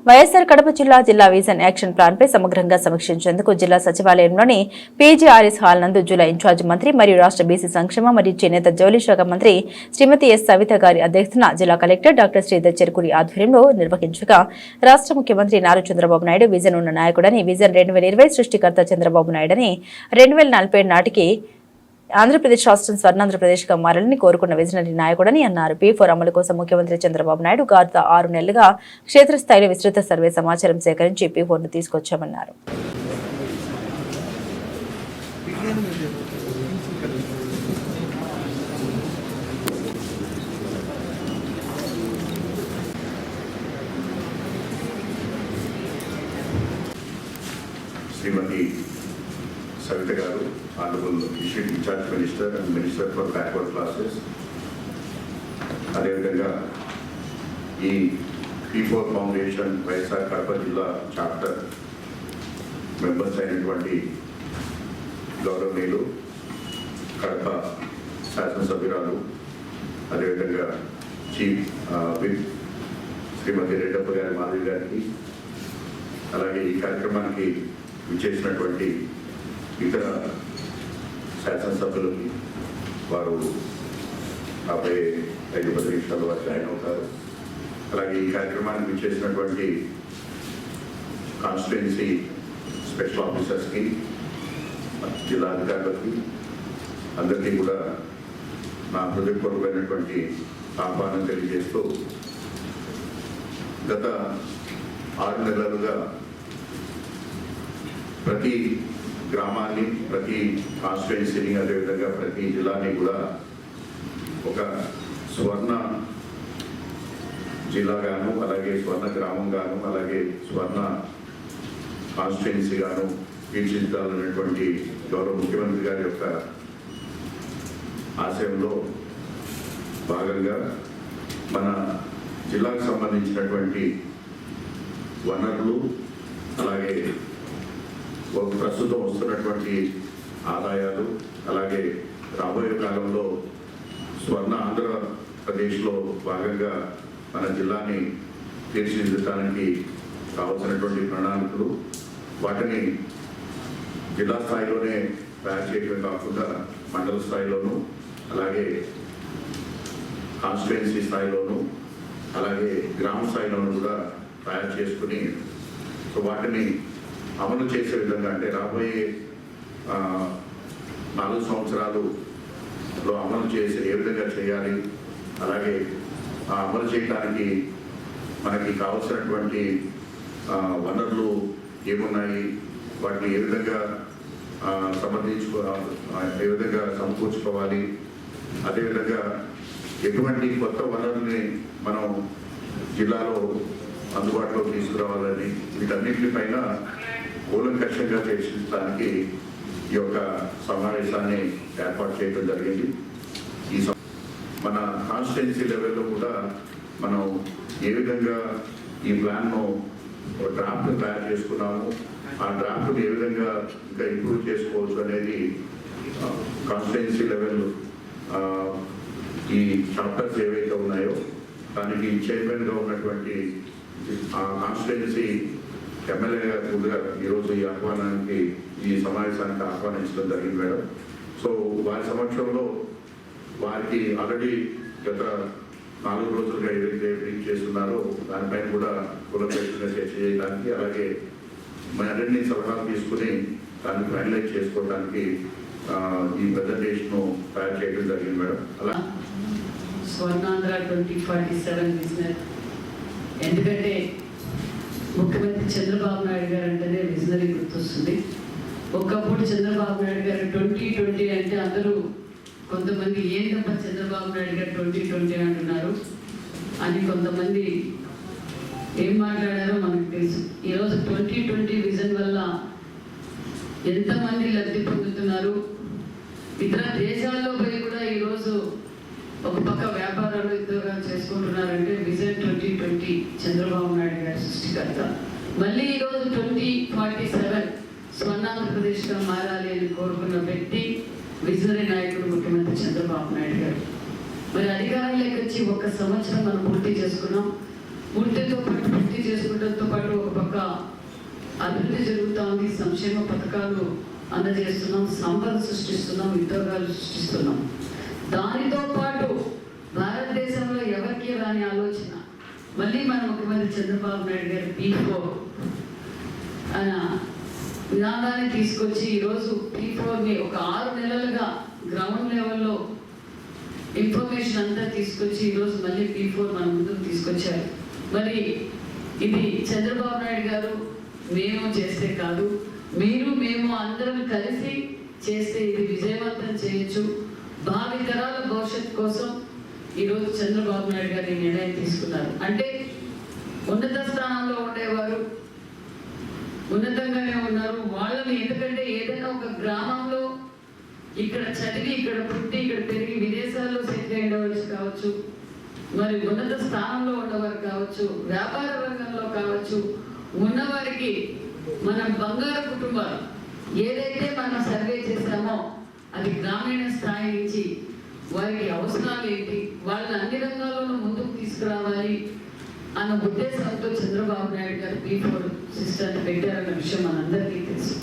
వైఎస్ఆర్ కడప జిల్లా vision action plan పై సమగ్రంగా సమీక్షించేందుకు జిల్లా సచివాలయంలోని పీజీఆర్ఎస్ హాల్ నందు జిల్లా ఇన్ఛార్జ్ మంత్రి మరియు రాష్ట్ర బీసీ సంక్షేమ మరియు చేనేత జౌళి శాఖ మంత్రి శ్రీమతి ఎస్ సవిత గారి అధ్యక్షతన జిల్లా కలెక్టర్ డాక్టర్ శ్రీధర్ చెరుకుడి ఆధ్వర్యంలో నిర్వహించగా రాష్ట్ర ముఖ్యమంత్రి నారా చంద్రబాబు నాయుడు విజన్ ఉన్న నాయకుడని, విజన్ 2020 సృష్టికర్త చంద్రబాబు నాయుడని, 2040 నాటికి ఆంధ్రప్రదేశ్ రాష్ట్రం స్వర్ణాంధ్రప్రదేశ్గా మారాలని కోరుకున్న విజనరీ నాయకుడని అన్నారు. P4 అమలు కోసం ముఖ్యమంత్రి చంద్రబాబు నాయుడు గత 6 నెలలుగా క్షేత్రస్థాయిలో విస్తృత సర్వే సమాచారం సేకరించి P4ను తీసుకొచ్చామన్నారు. Shrimati Savitha garu, honourable district in-charge minister and minister for backward classes, అదేవిధంగా ఈ P4 ఫౌండేషన్ వైఎస్ఆర్ కడప జిల్లా చాప్టర్ మెంబర్స్ అయినటువంటి గౌరవనీయులు కడప శాసనసభ్యురాలు, అదేవిధంగా చీఫ్ విప్ శ్రీమతి రెడ్డప్ప గారి మాధవి గారికి, అలాగే ఈ కార్యక్రమానికి విచ్చేసినటువంటి ఇతర శాసనసభ్యులకి, వారు 55 నిమిషాలు వారు జాయిన్ అవుతారు. అలాగే ఈ కార్యక్రమానికి విచ్చేసినటువంటి కాన్స్టిట్యుయెన్సీ స్పెషల్ ఆఫీసర్స్కి, జిల్లా అధికారులకి అందరికీ కూడా నా హృదయపూర్వకమైనటువంటి ఆహ్వానం తెలియజేస్తూ, గత 6 నెలలుగా ప్రతి గ్రామాన్ని, ప్రతి కాన్స్టిట్యుయెన్సీని, అదేవిధంగా ప్రతి జిల్లాని కూడా ఒక స్వర్ణ జిల్లాగాను, అలాగే స్వర్ణ గ్రామంగాను, అలాగే స్వర్ణ కాన్స్టిట్యుయెన్సీగాను తీర్చిదిద్దాలనేటువంటి గౌరవ ముఖ్యమంత్రి గారి యొక్క ఆశయంలో భాగంగా మన జిల్లాకు సంబంధించినటువంటి వనరులు, అలాగే ప్రస్తుతం వస్తున్నటువంటి ఆదాయాలు, అలాగే రాబోయే కాలంలో స్వర్ణ ఆంధ్రప్రదేశ్లో భాగంగా మన జిల్లాని తీర్చిదిద్దడానికి కావలసినటువంటి ప్రణాళికలు, వాటిని జిల్లా స్థాయిలోనే తయారు చేయడమే కాకుండా మండల స్థాయిలోనూ, అలాగే కాన్స్టిట్యుయెన్సీ స్థాయిలోనూ, అలాగే గ్రామ స్థాయిలోనూ కూడా తయారు చేసుకుని, సో వాటిని అమలు చేసే విధంగా, అంటే రాబోయే 4 సంవత్సరాలలో అమలు చేసే ఏ విధంగా చేయాలి, అలాగే అమలు చేయడానికి మనకి కావలసినటువంటి వనరులు ఏమున్నాయి, వాటిని ఏ విధంగా ఏ విధంగా సమకూర్చుకోవాలి, అదేవిధంగా ఎటువంటి కొత్త వనరుల్ని మనం జిల్లాలో అందుబాటులో తీసుకురావాలని, వీటన్నింటిపైన కూలంకషంగా చర్చించడానికి ఈ యొక్క సమావేశాన్ని ఏర్పాటు చేయడం జరిగింది. మన కాన్స్టిట్యుయెన్సీ లెవెల్లో కూడా మనం ఏ విధంగా ఈ ప్లాన్ను డ్రాఫ్ట్ తయారు చేసుకున్నాము, ఆ డ్రాఫ్ట్ని ఏ విధంగా ఇంకా ఇంప్రూవ్ చేసుకోవచ్చు అనేది కాన్స్టిట్యుయెన్సీ లెవెల్ ఈ చాప్టర్స్ ఏవైతే ఉన్నాయో దానికి చైర్మన్గా ఉన్నటువంటి కాన్స్టిట్యుయెన్సీ ఎమ్మెల్యే గారు కూడా ఈరోజు ఈ ఆహ్వానానికి, ఈ సమావేశానికి ఆహ్వానించడం జరిగింది మేడం. సో వారి సమక్షంలో వారికి ఆల్రెడీ గత 4 రోజులుగా ఏదైతే రీచ్ చేస్తున్నారో దానిపైన కూడా కూలంకషంగా చర్చ చేయడానికి, అలాగే మరిన్ని సలహాలు తీసుకుని దాన్ని ఫైనలైజ్ చేసుకోవడానికి ఈ ప్రజెంటేషన్ తయారు చేయడం జరిగింది మేడం. అలా స్వర్ణాంధ్ర 2047 బిజినెస్, ఎందుకంటే ముఖ్యమంత్రి చంద్రబాబు నాయుడు గారు అంటేనే విజనరీ గుర్తొస్తుంది. ఒకప్పుడు చంద్రబాబు నాయుడు గారు 2020 అంటే అందరూ కొంతమంది ఏంటప్ప చంద్రబాబు నాయుడు గారు 2020 అంటున్నారు అని కొంతమంది ఏం మాట్లాడారో మనకు తెలుసు. ఈరోజు 2020 విజన్ వల్ల ఎంతమంది లబ్ధి పొందుతున్నారు, ఇతర దేశాల్లో పోయి కూడా ఈరోజు ఒక పక్క వ్యాపారాలు ఇద్దరుగా చేసుకుంటున్నారంటే విజన్ 2020 చంద్రబాబు నాయుడు గారి సృష్టికర్త. మళ్ళీ ఈరోజు 2047 స్వర్ణాంధ్రప్రదేశ్గా మారాలి అని కోరుకున్న వ్యక్తి విజనరీ నాయకుడు ముఖ్యమంత్రి చంద్రబాబు నాయుడు గారు. మరి అధికారంలోకి వచ్చి 1 సంవత్సరం మనం పూర్తి చేసుకున్నాం. పూర్తితో పాటు పూర్తి చేసుకోవడంతో పాటు ఒక పక్క అభివృద్ధి జరుగుతూ ఉంది, సంక్షేమ పథకాలు అందజేస్తున్నాం, సంపద సృష్టిస్తున్నాం, ఉద్యోగాలు సృష్టిస్తున్నాం. దానితో పాటు భారతదేశంలో ఎవరికి రాని ఆలోచన మళ్ళీ మన ముఖ్యమంత్రి చంద్రబాబు నాయుడు గారు P4 అన్న విధానాన్ని తీసుకొచ్చి ఈరోజు P4ని ఒక 6 నెలలుగా గ్రౌండ్ లెవెల్లో ఇన్ఫర్మేషన్ అంతా తీసుకొచ్చి ఈరోజు మళ్ళీ P4 మన ముందుకు తీసుకొచ్చారు. మరి ఇది చంద్రబాబు నాయుడు గారు మేము చేస్తే కాదు, మీరు మేము అందరం కలిసి చేస్తే ఇది విజయవంతం చేయొచ్చు. భావి తరాల భవిష్యత్తు కోసం ఈరోజు చంద్రబాబు నాయుడు గారు ఈ నిర్ణయం తీసుకున్నారు. అంటే ఉన్నత స్థానంలో ఉండేవారు ఉన్నతంగానే ఉన్నారు. వాళ్ళని ఎందుకంటే ఏదైనా ఒక గ్రామంలో ఇక్కడ చదివి ఇక్కడ పుట్టి ఇక్కడ పెరిగి విదేశాల్లో సెటిల్ అయినవారు కావచ్చు, మరి ఉన్నత స్థానంలో ఉన్నవారు కావచ్చు, వ్యాపార రంగంలో కావచ్చు, ఉన్నవారికి మన బంగారు కుటుంబాలు ఏదైతే మనం సర్వే చేశామో అది గ్రామీణ స్థాయి నుంచి వారికి అవసరాలు ఏంటి, వాళ్ళని అన్ని రంగాల్లోనూ ముందుకు తీసుకురావాలి అన్న ఉద్దేశంతో చంద్రబాబు నాయుడు గారు P4 సిస్టమ్ పెట్టారన్న విషయం మనందరికీ తెలుసు.